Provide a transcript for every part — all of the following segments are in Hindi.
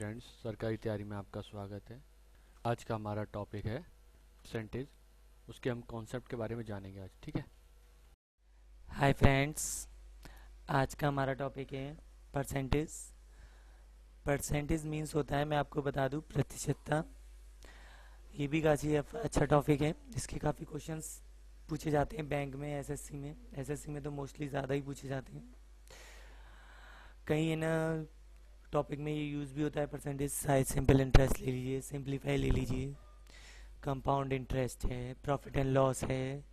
फ्रेंड्स, सरकारी तैयारी में आपका स्वागत है। आज का हमारा टॉपिक है परसेंटेज। उसके हम कॉन्सेप्ट के बारे में जानेंगे आज, ठीक है। हाय फ्रेंड्स, आज का हमारा टॉपिक है परसेंटेज। परसेंटेज मीन्स होता है, मैं आपको बता दूं, प्रतिशतता। ये भी काफ़ी अच्छा टॉपिक है, इसके काफ़ी क्वेश्चंस पूछे जाते हैं बैंक में, एसएससी में तो मोस्टली ज़्यादा ही पूछे जाते हैं। कहीं ना टॉपिक में ये यूज़ भी होता है परसेंटेज। साइज सिंपल इंटरेस्ट ले लीजिए, सिंप्लीफाई ले लीजिए, कंपाउंड इंटरेस्ट है, प्रॉफिट एंड लॉस है।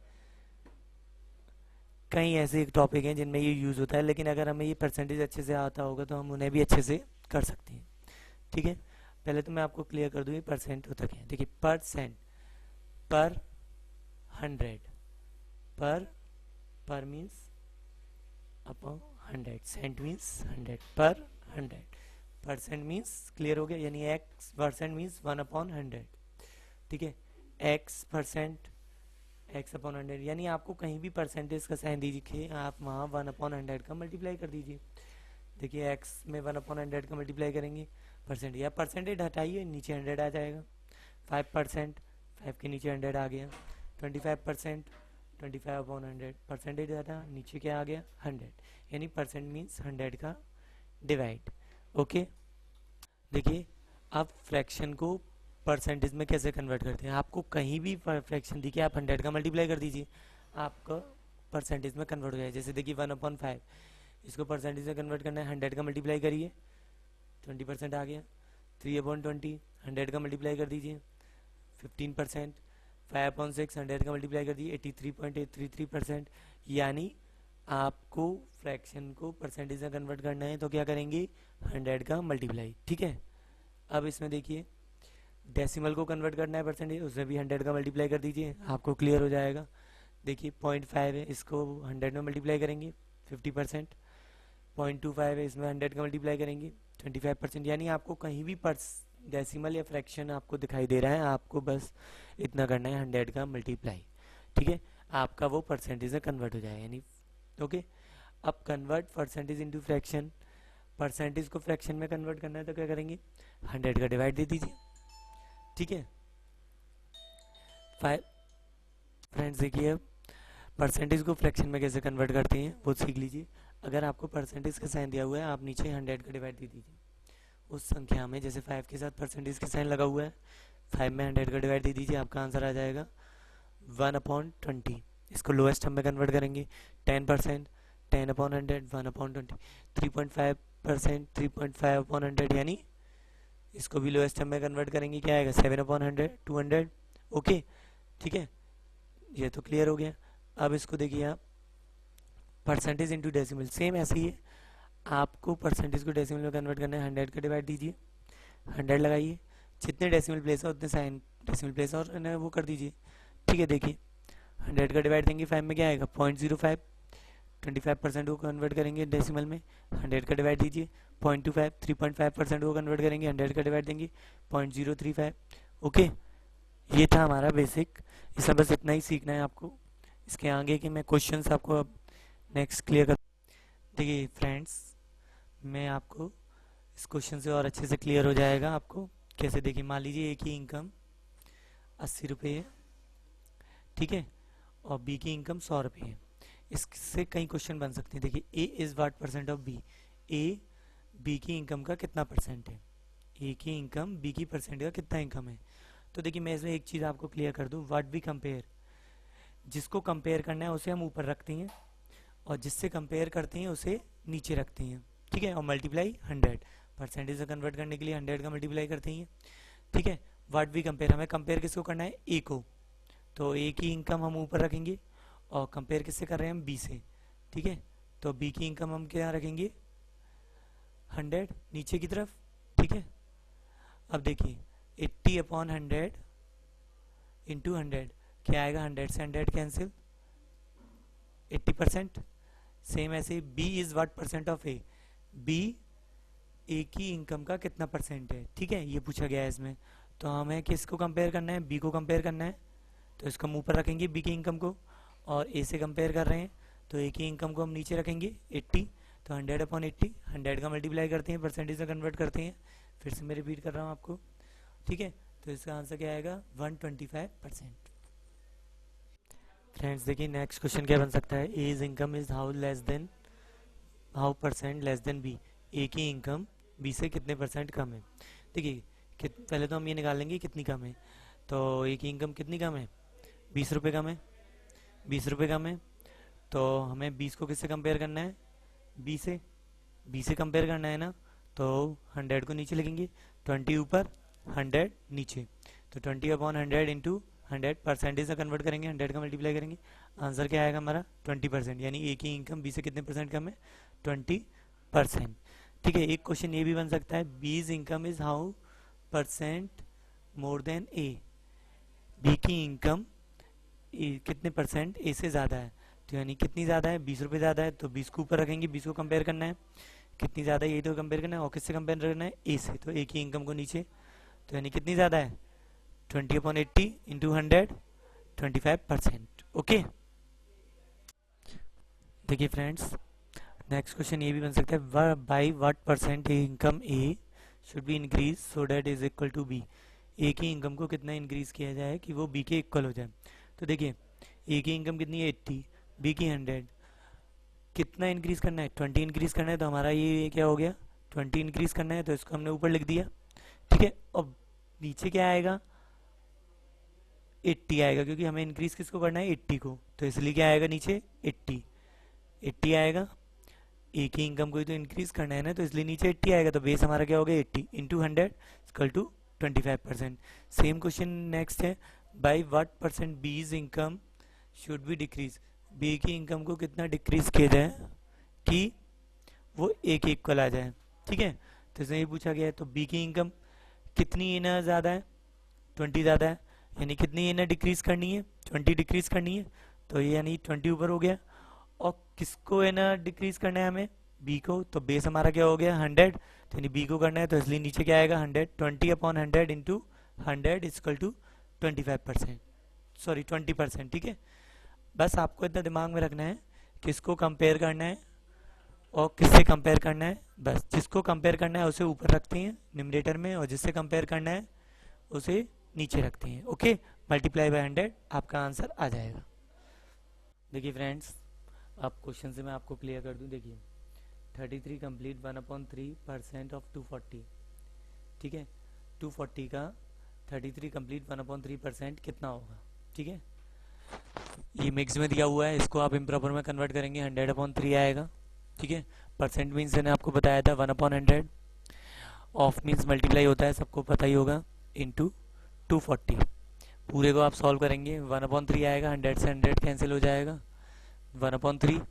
कई ऐसे टॉपिक हैं जिनमें ये यूज़ होता है, लेकिन अगर हमें ये परसेंटेज अच्छे से आता होगा तो हम उन्हें भी अच्छे से कर सकते हैं। ठीक है, पहले तो मैं आपको क्लियर कर दूँ ये परसेंट होता क्या है। देखिए, परसेंट, पर 100, पर पर मीन्स अपॉन 100, सेंट मीन्स 100, पर 100, परसेंट मीन्स, क्लियर हो गया, यानी एक्स परसेंट मीन्स 1/100। ठीक है, एक्स परसेंट, एक्स अपॉन 100, यानी आपको कहीं भी परसेंटेज का साइन दीजिए, आप वहाँ 1/100 का मल्टीप्लाई कर दीजिए। देखिए, एक्स में 1/100 का मल्टीप्लाई करेंगे परसेंट, या परसेंटेज हटाइए, नीचे 100 आ जाएगा। 5%, 5 के नीचे 100 आ गया। 25%, 25/100, परसेंटेज हटा, नीचे क्या आ गया, 100, यानी परसेंट मीन्स 100 का डिवाइड। ओके, देखिए आप फ्रैक्शन को परसेंटेज में कैसे कन्वर्ट करते हैं। आपको कहीं भी फ्रैक्शन दिखे, आप 100 का मल्टीप्लाई कर दीजिए, आपका परसेंटेज में कन्वर्ट हो जाए। जैसे देखिए 1/5, इसको परसेंटेज में कन्वर्ट करना है, 100 का मल्टीप्लाई करिए, 20% आ गया। 3/20, 100 का मल्टीप्लाई कर दीजिए, 15%। 5/6, 100 का मल्टीप्लाई कर दीजिए, 83.833%। यानी आपको फ्रैक्शन को परसेंटेज में कन्वर्ट करना है तो क्या करेंगे, 100 का मल्टीप्लाई। ठीक है, अब इसमें देखिए डेसिमल को कन्वर्ट करना है परसेंटेज, उसमें भी 100 का मल्टीप्लाई कर दीजिए, आपको क्लियर हो जाएगा। देखिए 0.5 है, इसको 100 में मल्टीप्लाई करेंगे, 50%। 0.25 है, इसमें 100 का मल्टीप्लाई करेंगे, 25%। यानी आपको कहीं भी डेसिमल या फ्रैक्शन आपको दिखाई दे रहा है, आपको बस इतना करना है, 100 का मल्टीप्लाई। ठीक है, आपका वो परसेंटेज में कन्वर्ट हो जाएगा, यानी ओके। अब convert percentage into fraction, percentage को फ्रैक्शन में कन्वर्ट करना है तो क्या करेंगे, 100 का डिवाइड दे दीजिए। ठीक है, 5 फ्रेंड्स, देखिए अब परसेंटेज को फ्रैक्शन में कैसे कन्वर्ट करते हैं वो सीख लीजिए। अगर आपको परसेंटेज का साइन दिया हुआ है, आप नीचे 100 का डिवाइड दे दीजिए उस संख्या में। जैसे 5 के साथ परसेंटेज का साइन लगा हुआ है, 5 में 100 का डिवाइड दे दीजिए, आपका आंसर आ जाएगा 1/20। इसको लोएस्ट टर्म में कन्वर्ट करेंगे, 10%, 10/100, 1/20। 3.5%, 3.5/100, यानी इसको भी लोएस्ट टर्म में कन्वर्ट करेंगे, क्या आएगा, 7/100, 200। ओके, ठीक है, ये तो क्लियर हो गया। अब इसको देखिए आप, परसेंटेज इंटू डेसिमल, सेम ऐसे ही है। आपको परसेंटेज को डेसिमल में कन्वर्ट करना है, 100 का डिवाइड दीजिए, 100 लगाइए, जितने डेसिमल प्लेस है उतने साइन डेसिमल प्लेस और वो कर दीजिए। ठीक है, देखिए 100 का डिवाइड देंगे, 5 में क्या आएगा, 0.05। 25% को कन्वर्ट करेंगे डेसिमल में, 100 का डिवाइड दीजिए, 0.25। 3.5% को कन्वर्ट करेंगे, 100 का डिवाइड देंगे, 0.035। ओके, ये था हमारा बेसिक। इसमें बस इतना ही सीखना है आपको। इसके आगे के मैं क्वेश्चंस आपको अब नेक्स्ट क्लियर कर। देखिए फ्रेंड्स, मैं आपको इस क्वेश्चन से और अच्छे से क्लियर हो जाएगा आपको कैसे। देखिए, मान लीजिए ए की इनकम 80 रुपये है, ठीक है, और बी की इनकम 100 रुपये है। इससे कई क्वेश्चन बन सकते हैं। देखिए, A is what percent of B, A B की इनकम का कितना परसेंट है, ए की इनकम बी की परसेंट का कितना इनकम है। तो देखिए, मैं इसमें एक चीज़ आपको क्लियर कर दूं, व्हाट वी कंपेयर, जिसको कंपेयर करना है उसे हम ऊपर रखते हैं, और जिससे कंपेयर करते हैं उसे नीचे रखते हैं। ठीक है, और मल्टीप्लाई 100, परसेंटेज से कन्वर्ट करने के लिए 100 का मल्टीप्लाई करते हैं। ठीक है, व्हाट वी कंपेयर, हमें कंपेयर किसको करना है, ए को, तो ए की इनकम हम ऊपर रखेंगे, और कंपेयर किससे कर रहे हैं हम, बी से। ठीक है, तो बी की इनकम हम क्या रखेंगे, 100 नीचे की तरफ। ठीक है, अब देखिए 80/100 इंटू 100 क्या आएगा, 100 से 100 कैंसिल, 80%। सेम ऐसे B is what percent of A, B A की इनकम का कितना परसेंट है। ठीक है, ये पूछा गया है इसमें, तो हमें किसको कंपेयर करना है, बी को कंपेयर करना है, तो इसको हम ऊपर रखेंगे बी की इनकम को, और ए से कंपेयर कर रहे हैं तो ए की इनकम को हम नीचे रखेंगे 80। तो 100/80, 100 का मल्टीप्लाई करते हैं, परसेंटेज में कन्वर्ट करते हैं, फिर से मैं रिपीट कर रहा हूँ आपको, ठीक है। तो इसका आंसर क्या आएगा, 125%। फ्रेंड्स देखिए नेक्स्ट क्वेश्चन क्या बन सकता है, A is income is how percent less than B. A की इनकम बी से कितने परसेंट कम है। देखिए पहले तो हम ये निकाल लेंगे कितनी कम है। तो ए की इनकम कितनी कम है, 20 रुपये कम है, 20 रुपये कम है। तो हमें 20 को किससे कंपेयर करना है, बी से कंपेयर करना है ना। तो 100 को नीचे लिखेंगे, 20 ऊपर 100 नीचे। तो 20/100 इंटू 100 परसेंटेज से कन्वर्ट करेंगे, 100 का मल्टीप्लाई करेंगे, आंसर क्या आएगा हमारा 20%। यानी ए की इनकम बी से कितने परसेंट कम है, 20%। ठीक है, एक क्वेश्चन ये भी बन सकता है, B is income is how percent more than A. B की इनकम कितने परसेंट ए से ज़्यादा है। तो यानी कितनी ज़्यादा है, 20 रुपये ज़्यादा है, तो 20 को ऊपर रखेंगे, 20 को कंपेयर करना है, कितनी ज़्यादा है यही तो कंपेयर करना है। और किससे कंपेयर करना है, ए से। तो ए की इनकम को नीचे, तो यानी कितनी ज़्यादा है, 20/80 इंटू 100, 25%। ओके, देखिए फ्रेंड्स नेक्स्ट क्वेश्चन ये भी बन सकता है, by what percent income A should be increase so that is equal to B. A की इनकम को कितना इंक्रीज किया जाए कि वो बी के इक्वल हो जाए। तो देखिए ए की इनकम कितनी है 80, बी की 100, कितना इंक्रीज करना है, 20 इंक्रीज करना है। तो हमारा ये क्या हो गया, 20 इंक्रीज करना है, तो इसको हमने ऊपर लिख दिया, ठीक है। और नीचे क्या आएगा, 80 आएगा, क्योंकि हमें इंक्रीज किसको करना है, 80 को। तो इसलिए क्या आएगा नीचे 80 आएगा। ए की इनकम को ही तो इंक्रीज करना है ना, तो इसलिए नीचे 80 आएगा। तो बेस हमारा क्या हो गया 80 into 100 equal to 25%। Same question next है, by what percent B is income should be decrease. B की इनकम को कितना डिक्रीज किया जाए कि वो ए के इक्वल आ जाए, ठीक है। तो इसमें ये पूछा गया है, तो बी की इनकम कितनी इन्हें ज़्यादा है, 20 ज़्यादा है, यानी कितनी इन्हें डिक्रीज करनी है, 20 डिक्रीज करनी है। तो ये यानी 20 ऊपर हो गया। और किसको है ना डिक्रीज करना है हमें, बी को। तो बेस हमारा क्या हो गया 100, तो यानी बी को करना है, तो इसलिए नीचे क्या आएगा 100, 20/100 इंटू 100 इक्वल टू 25%, सॉरी 20%, ठीक है। बस आपको इतना दिमाग में रखना है किसको कंपेयर करना है और किससे कंपेयर करना है। बस जिसको कंपेयर करना है उसे ऊपर रखते हैं न्यूमरेटर में, और जिससे कंपेयर करना है उसे नीचे रखते हैं। ओके, मल्टीप्लाई बाय 100 आपका आंसर आ जाएगा। देखिए फ्रेंड्स, अब क्वेश्चन से मैं आपको क्लियर कर दूं। देखिए 33 कंप्लीट 1/3% ऑफ 240, ठीक है। 240 का 33 कंप्लीट 1/3% कितना होगा, ठीक है। ये मिक्स में दिया हुआ है, इसको आप इम्प्रॉपर में कन्वर्ट करेंगे, 100/3 आएगा, ठीक है। परसेंट मीन्स मैंने आपको बताया था 1/100, ऑफ मीन्स मल्टीप्लाई होता है, सबको पता ही होगा, इंटू 240। पूरे को आप सॉल्व करेंगे, 1/3 आएगा, 100 से 100 कैंसिल हो जाएगा, 1/3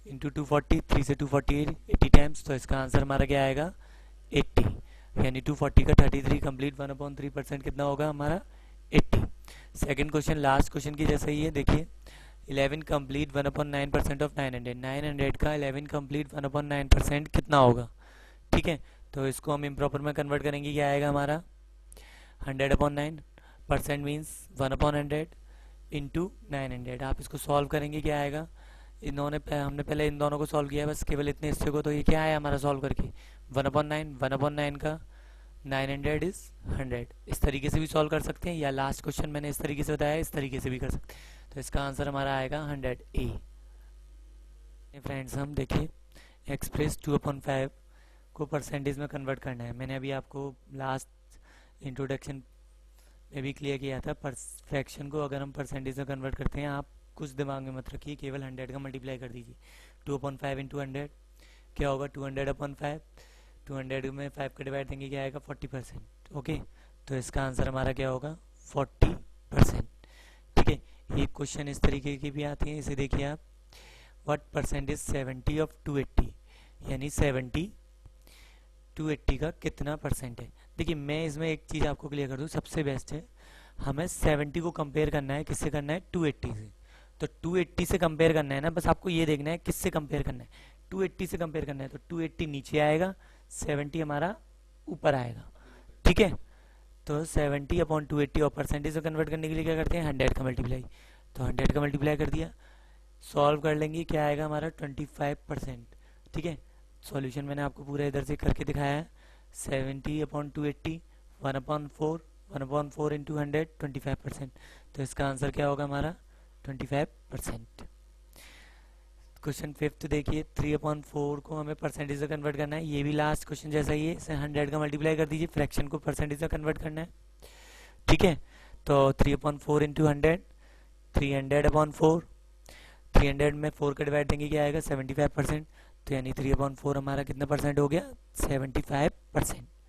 इंटू 240, 3 से 248 80 टाइम्स। तो इसका आंसर हमारा क्या आएगा 80, यानी 240 का 33 कंप्लीट 1/3% कितना होगा हमारा 80। सेकंड क्वेश्चन लास्ट क्वेश्चन की जैसा ही है। देखिए 11 कंप्लीट 1/9% ऑफ 900, 900 का 11 कंप्लीट 1/9% कितना होगा, ठीक है। तो इसको हम इम्प्रॉपर में कन्वर्ट करेंगे, क्या आएगा हमारा 100/9, परसेंट मीन्स 1/100 इंटू 900। आप इसको सॉल्व करेंगे, क्या आएगा, हमने पहले इन दोनों को सॉल्व किया है, बस केवल इतने हिस्से को। तो ये क्या है हमारा सॉल्व करके 1/9, 1/9 का 900 इज 100। इस तरीके से भी सॉल्व कर सकते हैं, या लास्ट क्वेश्चन मैंने इस तरीके से बताया, इस तरीके से भी कर सकते हैं। तो इसका आंसर हमारा आएगा 100A। फ्रेंड्स हम देखिए एक्सप्रेस 2/5 को परसेंटेज में कन्वर्ट करना है। मैंने अभी आपको लास्ट इंट्रोडक्शन में भी क्लियर किया था, फ्रैक्शन को अगर हम परसेंटेज में कन्वर्ट करते हैं, आप कुछ दिमाग में मत रखिए, केवल 100 का मल्टीप्लाई कर दीजिए। 2/5 इंटू 100 क्या होगा 200/5, 200 में 5 का डिवाइड देंगे, क्या आएगा 40%। ओके, तो इसका आंसर हमारा क्या होगा 40%, ठीक है। एक क्वेश्चन इस तरीके की भी आती है, इसे देखिए आप, व्हाट परसेंट इज 70 ऑफ 280, यानी 70 280 का कितना परसेंट है। देखिए मैं इसमें एक चीज़ आपको क्लियर कर दूँ, सबसे बेस्ट है हमें 70 को कंपेयर करना है, किससे करना है 280 से। तो 280 से कंपेयर करना है ना, बस आपको ये देखना है किससे कंपेयर करना है, 280 से कंपेयर करना है। तो 280 नीचे आएगा, 70 हमारा ऊपर आएगा, ठीक है। तो 70/280 और परसेंटेज में कन्वर्ट करने के लिए क्या करते हैं 100 का मल्टीप्लाई। तो 100 का मल्टीप्लाई कर दिया, सॉल्व कर लेंगे, क्या आएगा हमारा 25%, ठीक है। सॉल्यूशन मैंने आपको पूरा इधर से करके दिखाया है, 70/280, 1/4, 1/4 इंटू 100, 25%। तो इसका आंसर क्या होगा हमारा 25%। क्वेश्चन फिफ्थ देखिए, 3/4 को हमें परसेंटेज से कन्वर्ट करना है। ये भी लास्ट क्वेश्चन जैसा ही है, इसे 100 का मल्टीप्लाई कर दीजिए, फ्रैक्शन को परसेंटेज से कन्वर्ट करना है। ठीक है, तो 3/4 इंटू 100, 300/4, 300 में 4 का डिवाइड देंगे क्या आएगा 75%। तो यानी 3/4 हमारा कितना परसेंट हो गया 75%।